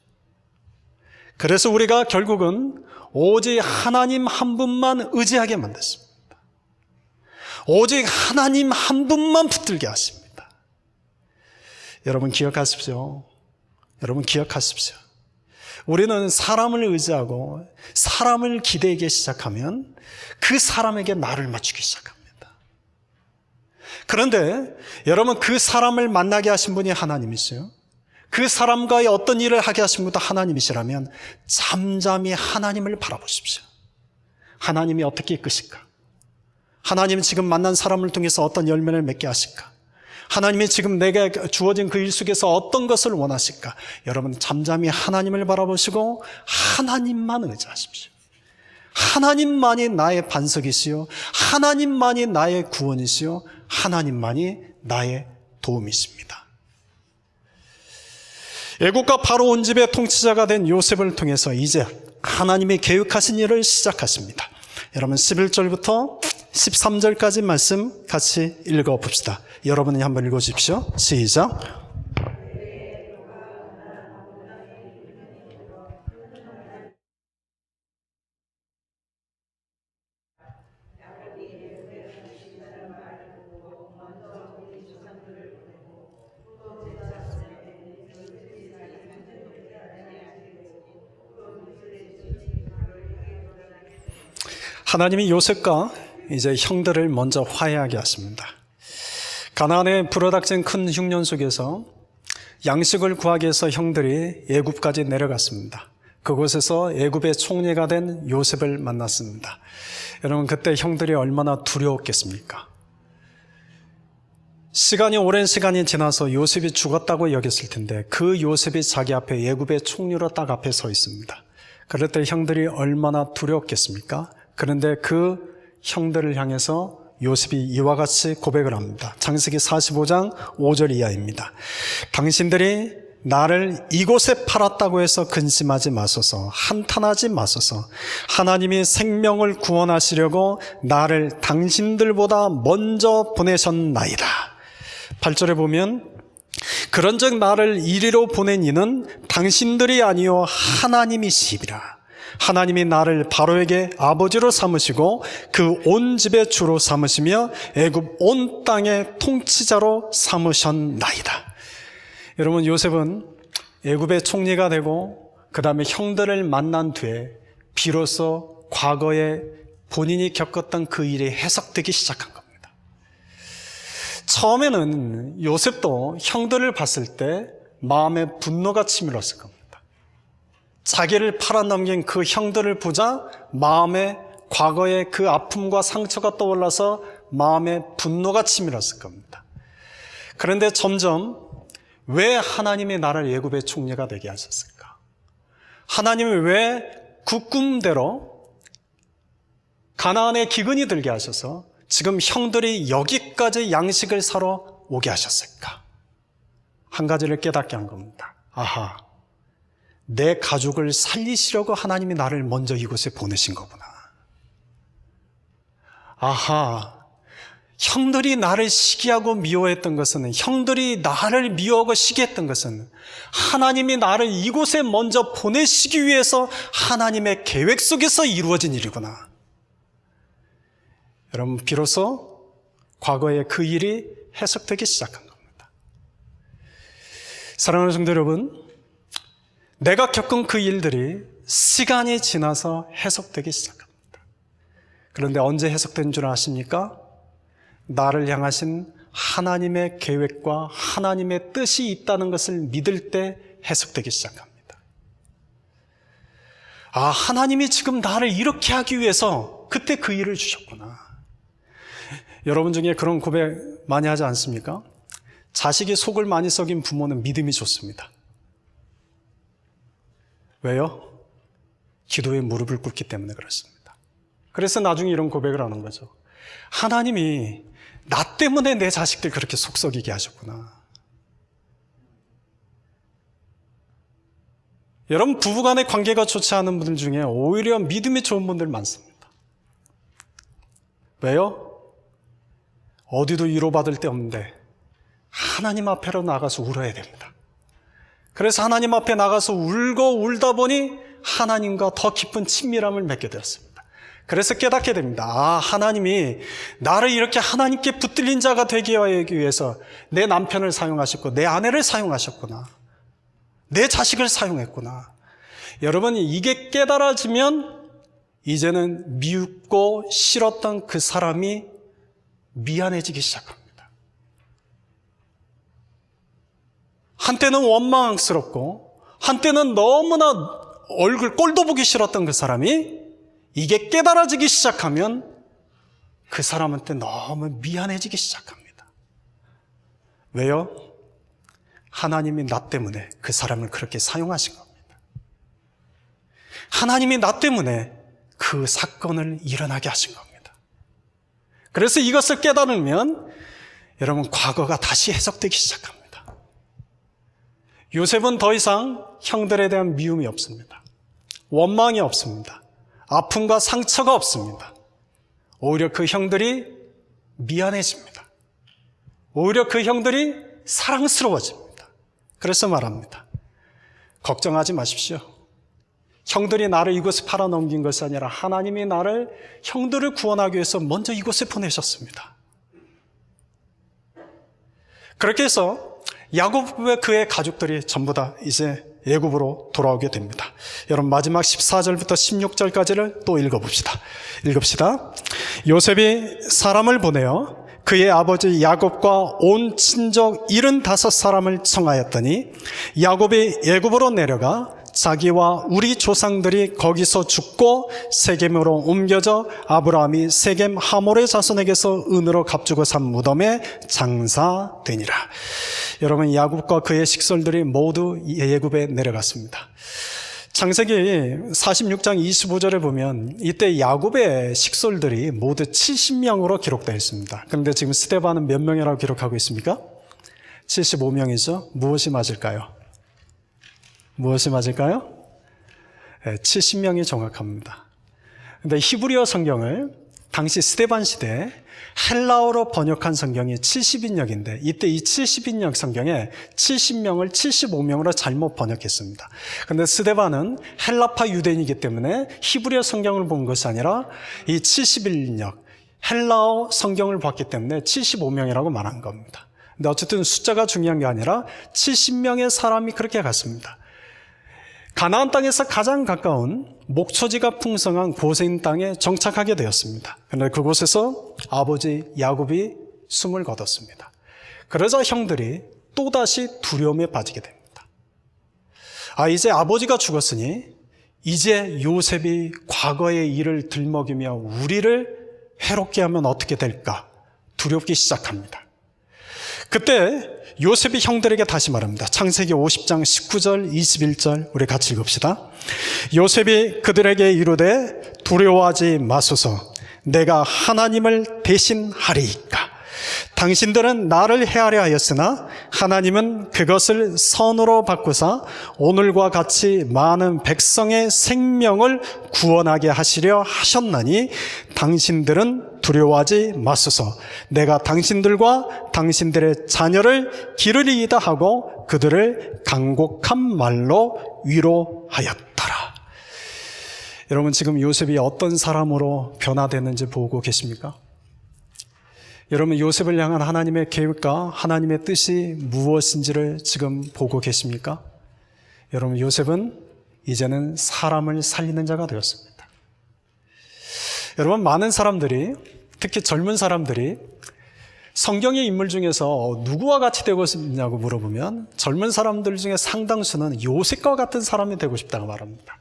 A: 그래서 우리가 결국은 오직 하나님 한 분만 의지하게 만들습니다. 오직 하나님 한 분만 붙들게 하십니다. 여러분, 기억하십시오. 여러분, 기억하십시오. 우리는 사람을 의지하고 사람을 기대하기 시작하면 그 사람에게 나를 맞추기 시작합니다. 그런데 여러분, 그 사람을 만나게 하신 분이 하나님이세요. 그 사람과의 어떤 일을 하게 하신 분도 하나님이시라면 잠잠히 하나님을 바라보십시오. 하나님이 어떻게 이끄실까? 하나님이 지금 만난 사람을 통해서 어떤 열매를 맺게 하실까? 하나님이 지금 내게 주어진 그 일 속에서 어떤 것을 원하실까? 여러분, 잠잠히 하나님을 바라보시고 하나님만 의지하십시오. 하나님만이 나의 반석이시요 하나님만이 나의 구원이시요 하나님만이 나의 도움이십니다. 애국과 바로 온 집의 통치자가 된 요셉을 통해서 이제 하나님이 계획하신 일을 시작하십니다. 여러분, 11절부터 13절까지 말씀 같이 읽어봅시다. 여러분이 한번 읽어주십시오. 시작. 하나님이 요셉과 이제 형들을 먼저 화해하게 하십니다. 가나안에 불어닥친 큰 흉년 속에서 양식을 구하기 위해서 형들이 애굽까지 내려갔습니다. 그곳에서 애굽의 총리가 된 요셉을 만났습니다. 여러분, 그때 형들이 얼마나 두려웠겠습니까? 시간이 오랜 시간이 지나서 요셉이 죽었다고 여겼을 텐데 그 요셉이 자기 앞에 애굽의 총리로 딱 앞에 서 있습니다. 그럴 때 형들이 얼마나 두려웠겠습니까? 그런데 그 형들을 향해서 요셉이 이와 같이 고백을 합니다. 창세기 45장 5절 이하입니다. 당신들이 나를 이곳에 팔았다고 해서 근심하지 마소서, 한탄하지 마소서. 하나님이 생명을 구원하시려고 나를 당신들보다 먼저 보내셨나이다. 8절에 보면 그런즉 나를 이리로 보낸 이는 당신들이 아니요 하나님이시리라. 하나님이 나를 바로에게 아버지로 삼으시고 그 온 집의 주로 삼으시며 애굽 온 땅의 통치자로 삼으셨나이다. 여러분, 요셉은 애굽의 총리가 되고 그 다음에 형들을 만난 뒤에 비로소 과거에 본인이 겪었던 그 일이 해석되기 시작한 겁니다. 처음에는 요셉도 형들을 봤을 때 마음에 분노가 치밀었을 겁니다. 자기를 팔아넘긴 그 형들을 보자 마음에 과거의 그 아픔과 상처가 떠올라서 마음에 분노가 치밀었을 겁니다. 그런데 점점 왜 하나님이 나를 애굽의 총리가 되게 하셨을까? 하나님이 왜 그 꿈대로 가나안에 기근이 들게 하셔서 지금 형들이 여기까지 양식을 사러 오게 하셨을까? 한 가지를 깨닫게 한 겁니다. 아하, 내 가족을 살리시려고 하나님이 나를 먼저 이곳에 보내신 거구나. 아하, 형들이 나를 시기하고 미워했던 것은, 형들이 나를 미워하고 시기했던 것은 하나님이 나를 이곳에 먼저 보내시기 위해서 하나님의 계획 속에서 이루어진 일이구나. 여러분, 비로소 과거의 그 일이 해석되기 시작한 겁니다. 사랑하는 성도 여러분, 내가 겪은 그 일들이 시간이 지나서 해석되기 시작합니다. 그런데 언제 해석된 줄 아십니까? 나를 향하신 하나님의 계획과 하나님의 뜻이 있다는 것을 믿을 때 해석되기 시작합니다. 아, 하나님이 지금 나를 이렇게 하기 위해서 그때 그 일을 주셨구나. 여러분 중에 그런 고백 많이 하지 않습니까? 자식이 속을 많이 썩인 부모는 믿음이 좋습니다. 왜요? 기도에 무릎을 꿇기 때문에 그렇습니다. 그래서 나중에 이런 고백을 하는 거죠. 하나님이 나 때문에 내 자식들 그렇게 속썩이게 하셨구나. 여러분, 부부간의 관계가 좋지 않은 분들 중에 오히려 믿음이 좋은 분들 많습니다. 왜요? 어디도 위로받을 데 없는데 하나님 앞에로 나가서 울어야 됩니다. 그래서 하나님 앞에 나가서 울고 울다 보니 하나님과 더 깊은 친밀함을 맺게 되었습니다. 그래서 깨닫게 됩니다. 아, 하나님이 나를 이렇게 하나님께 붙들린 자가 되게 하기 위해서 내 남편을 사용하셨고 내 아내를 사용하셨구나. 내 자식을 사용했구나. 여러분, 이게 깨달아지면 이제는 미웃고 싫었던 그 사람이 미안해지기 시작합니다. 한때는 원망스럽고 한때는 너무나 얼굴 꼴도 보기 싫었던 그 사람이 이게 깨달아지기 시작하면 그 사람한테 너무 미안해지기 시작합니다. 왜요? 하나님이 나 때문에 그 사람을 그렇게 사용하신 겁니다. 하나님이 나 때문에 그 사건을 일어나게 하신 겁니다. 그래서 이것을 깨달으면 여러분, 과거가 다시 해석되기 시작합니다. 요셉은 더 이상 형들에 대한 미움이 없습니다. 원망이 없습니다. 아픔과 상처가 없습니다. 오히려 그 형들이 미안해집니다. 오히려 그 형들이 사랑스러워집니다. 그래서 말합니다. 걱정하지 마십시오. 형들이 나를 이곳에 팔아넘긴 것이 아니라 하나님이 나를, 형들을 구원하기 위해서 먼저 이곳에 보내셨습니다. 그렇게 해서 야곱과 그의 가족들이 전부 다 이제 애굽으로 돌아오게 됩니다. 여러분, 마지막 14절부터 16절까지를 또 읽어봅시다. 요셉이 사람을 보내어 그의 아버지 야곱과 온 친족 75사람을 청하였더니 야곱이 애굽으로 내려가 자기와 우리 조상들이 거기서 죽고 세겜으로 옮겨져 아브라함이 세겜 하몰의 자손에게서 은으로 값주고 산 무덤에 장사되니라. 여러분, 야곱과 그의 식솔들이 모두 애굽에 내려갔습니다. 창세기 46장 25절에 보면 이때 야곱의 식솔들이 모두 70명으로 기록되어 있습니다. 그런데 지금 스데반은 몇 명이라고 기록하고 있습니까? 75명이죠. 무엇이 맞을까요? 무엇이 맞을까요? 네, 70명이 정확합니다. 근데 히브리어 성경을 당시 스데반 시대에 헬라어로 번역한 성경이 70인역인데 이때 이 70인역 성경에 70명을 75명으로 잘못 번역했습니다. 그런데 스데반은 헬라파 유대인이기 때문에 히브리어 성경을 본 것이 아니라 이 71인역 헬라어 성경을 봤기 때문에 75명이라고 말한 겁니다. 근데 어쨌든 숫자가 중요한 게 아니라 70명의 사람이 그렇게 갔습니다. 가나안 땅에서 가장 가까운 목초지가 풍성한 고센 땅에 정착하게 되었습니다. 그런데 그곳에서 아버지 야곱이 숨을 거뒀습니다. 그러자 형들이 또다시 두려움에 빠지게 됩니다. 이제 아버지가 죽었으니 이제 요셉이 과거의 일을 들먹이며 우리를 해롭게 하면 어떻게 될까 두렵기 시작합니다. 그때 요셉이 형들에게 다시 말합니다. 창세기 50장 19절 21절 우리 같이 읽읍시다. 요셉이 그들에게 이르되 두려워하지 마소서, 내가 하나님을 대신하리이까. 당신들은 나를 해하려 하였으나 하나님은 그것을 선으로 바꾸사 오늘과 같이 많은 백성의 생명을 구원하게 하시려 하셨나니 당신들은 두려워하지 마소서, 내가 당신들과 당신들의 자녀를 기르리이다 하고 그들을 간곡한 말로 위로하였더라. 여러분, 지금 요셉이 어떤 사람으로 변화됐는지 보고 계십니까? 여러분, 요셉을 향한 하나님의 계획과 하나님의 뜻이 무엇인지를 지금 보고 계십니까? 여러분, 요셉은 이제는 사람을 살리는 자가 되었습니다. 여러분, 많은 사람들이, 특히 젊은 사람들이 성경의 인물 중에서 누구와 같이 되고 싶냐고 물어보면 젊은 사람들 중에 상당수는 요셉과 같은 사람이 되고 싶다고 말합니다.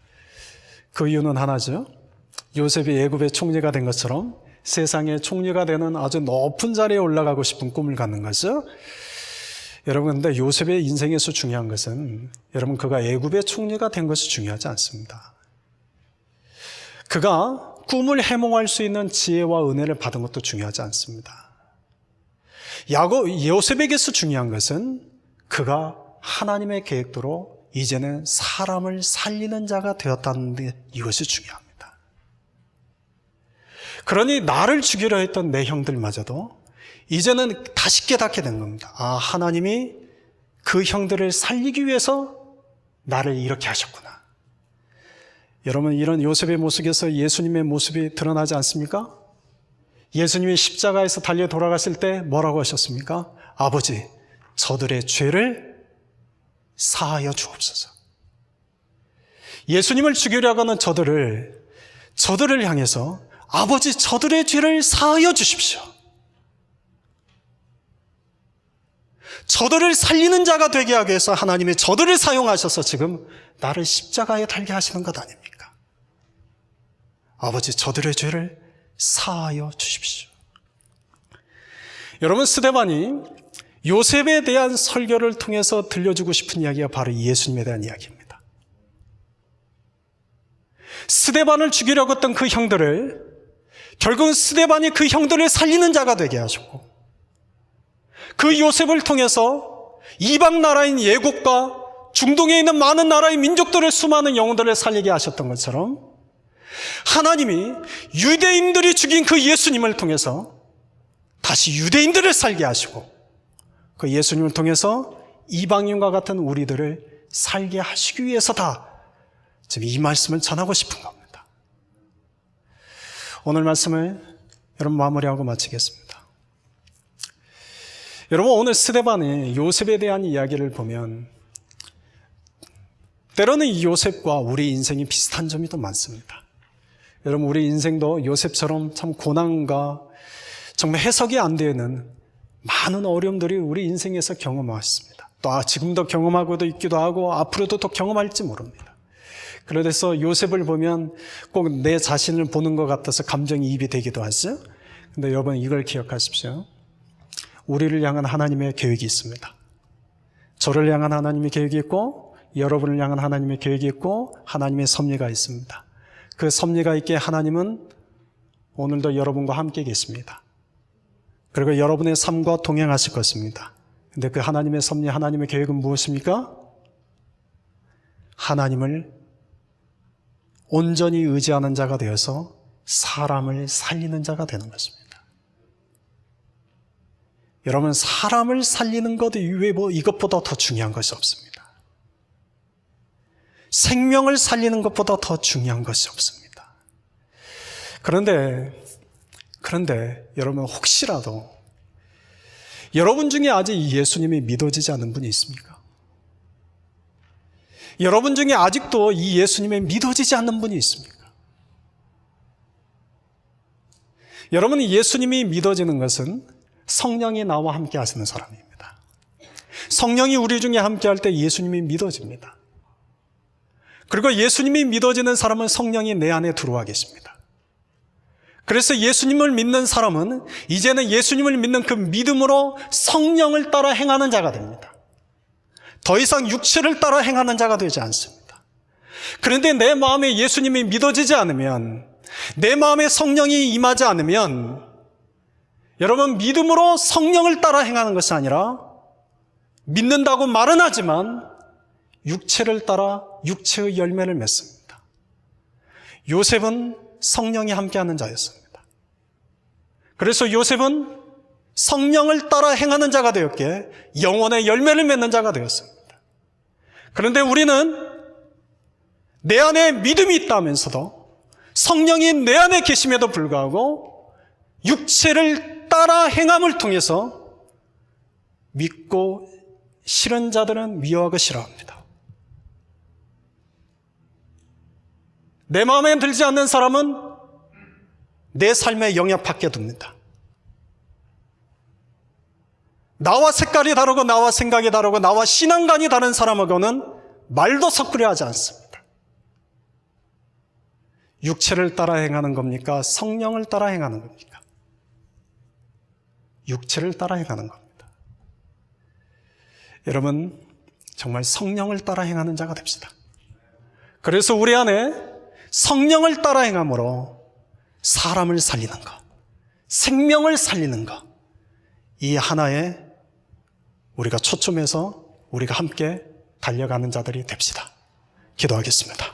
A: 그 이유는 하나죠. 요셉이 애굽의 총리가 된 것처럼 세상의 총리가 되는 아주 높은 자리에 올라가고 싶은 꿈을 갖는 거죠. 여러분, 근데 요셉의 인생에서 중요한 것은 여러분, 그가 애굽의 총리가 된 것이 중요하지 않습니다. 그가 꿈을 해몽할 수 있는 지혜와 은혜를 받은 것도 중요하지 않습니다. 요셉에게서 중요한 것은 그가 하나님의 계획대로 이제는 사람을 살리는 자가 되었다는 데 이것이 중요합니다. 그러니 나를 죽이려 했던 내 형들마저도 이제는 다시 깨닫게 된 겁니다. 하나님이 그 형들을 살리기 위해서 나를 이렇게 하셨구나. 여러분, 이런 요셉의 모습에서 예수님의 모습이 드러나지 않습니까? 예수님이 십자가에서 달려 돌아가실 때 뭐라고 하셨습니까? 아버지, 저들의 죄를 사하여 주옵소서. 예수님을 죽이려고 하는 저들을 향해서 아버지, 저들의 죄를 사하여 주십시오. 저들을 살리는 자가 되게 하기 위해서 하나님이 저들을 사용하셔서 지금 나를 십자가에 달게 하시는 것 아닙니까? 아버지, 저들의 죄를 사하여 주십시오. 여러분, 스데반이 요셉에 대한 설교를 통해서 들려주고 싶은 이야기가 바로 예수님에 대한 이야기입니다. 스데반을 죽이려고 했던 그 형들을 결국은 스데반이 그 형들을 살리는 자가 되게 하셨고, 그 요셉을 통해서 이방 나라인 애국과 중동에 있는 많은 나라의 민족들을, 수많은 영혼들을 살리게 하셨던 것처럼 하나님이 유대인들이 죽인 그 예수님을 통해서 다시 유대인들을 살게 하시고, 그 예수님을 통해서 이방인과 같은 우리들을 살게 하시기 위해서다. 지금 이 말씀을 전하고 싶은 겁니다. 오늘 말씀을 여러분 마무리하고 마치겠습니다. 여러분, 오늘 스데반의 요셉에 대한 이야기를 보면 때로는 이 요셉과 우리 인생이 비슷한 점이 더 많습니다. 여러분, 우리 인생도 요셉처럼 참 고난과 정말 해석이 안 되는 많은 어려움들이 우리 인생에서 경험했습니다. 또 지금도 경험하고도 있기도 하고 앞으로도 또 경험할지 모릅니다. 그래서 요셉을 보면 꼭 내 자신을 보는 것 같아서 감정이입이 되기도 하죠. 근데 여러분 이걸 기억하십시오. 우리를 향한 하나님의 계획이 있습니다. 저를 향한 하나님의 계획이 있고 여러분을 향한 하나님의 계획이 있고 하나님의 섭리가 있습니다. 그 섭리가 있기에 하나님은 오늘도 여러분과 함께 계십니다. 그리고 여러분의 삶과 동행하실 것입니다. 근데 그 하나님의 섭리, 하나님의 계획은 무엇입니까? 하나님을 온전히 의지하는 자가 되어서 사람을 살리는 자가 되는 것입니다. 여러분, 사람을 살리는 것 이외에 이것보다 더 중요한 것이 없습니다. 생명을 살리는 것보다 더 중요한 것이 없습니다. 그런데 여러분 혹시라도 여러분 중에 아직 예수님이 믿어지지 않는 분이 있습니까? 여러분 중에 아직도 이 예수님이 믿어지지 않는 분이 있습니까? 여러분, 예수님이 믿어지는 것은 성령이 나와 함께 하시는 사람입니다. 성령이 우리 중에 함께 할 때 예수님이 믿어집니다. 그리고 예수님이 믿어지는 사람은 성령이 내 안에 들어와 계십니다. 그래서 예수님을 믿는 사람은 이제는 예수님을 믿는 그 믿음으로 성령을 따라 행하는 자가 됩니다. 더 이상 육체를 따라 행하는 자가 되지 않습니다. 그런데 내 마음에 예수님이 믿어지지 않으면, 내 마음에 성령이 임하지 않으면, 여러분, 믿음으로 성령을 따라 행하는 것이 아니라 믿는다고 말은 하지만 육체를 따라 육체의 열매를 맺습니다. 요셉은 성령이 함께하는 자였습니다. 그래서 요셉은 성령을 따라 행하는 자가 되었기에 영혼의 열매를 맺는 자가 되었습니다. 그런데 우리는 내 안에 믿음이 있다면서도 성령이 내 안에 계심에도 불구하고 육체를 따라 행함을 통해서 믿고 싫은 자들은 미워하고 싫어합니다. 내 마음에 들지 않는 사람은 내 삶에 영향 받게 둡니다. 나와 색깔이 다르고 나와 생각이 다르고 나와 신앙관이 다른 사람하고는 말도 섞으려 하지 않습니다. 육체를 따라 행하는 겁니까? 성령을 따라 행하는 겁니까? 육체를 따라 행하는 겁니다. 여러분, 정말 성령을 따라 행하는 자가 됩시다. 그래서 우리 안에 성령을 따라 행함으로 사람을 살리는 것, 생명을 살리는 것, 이 하나에 우리가 초점해서 우리가 함께 달려가는 자들이 됩시다. 기도하겠습니다.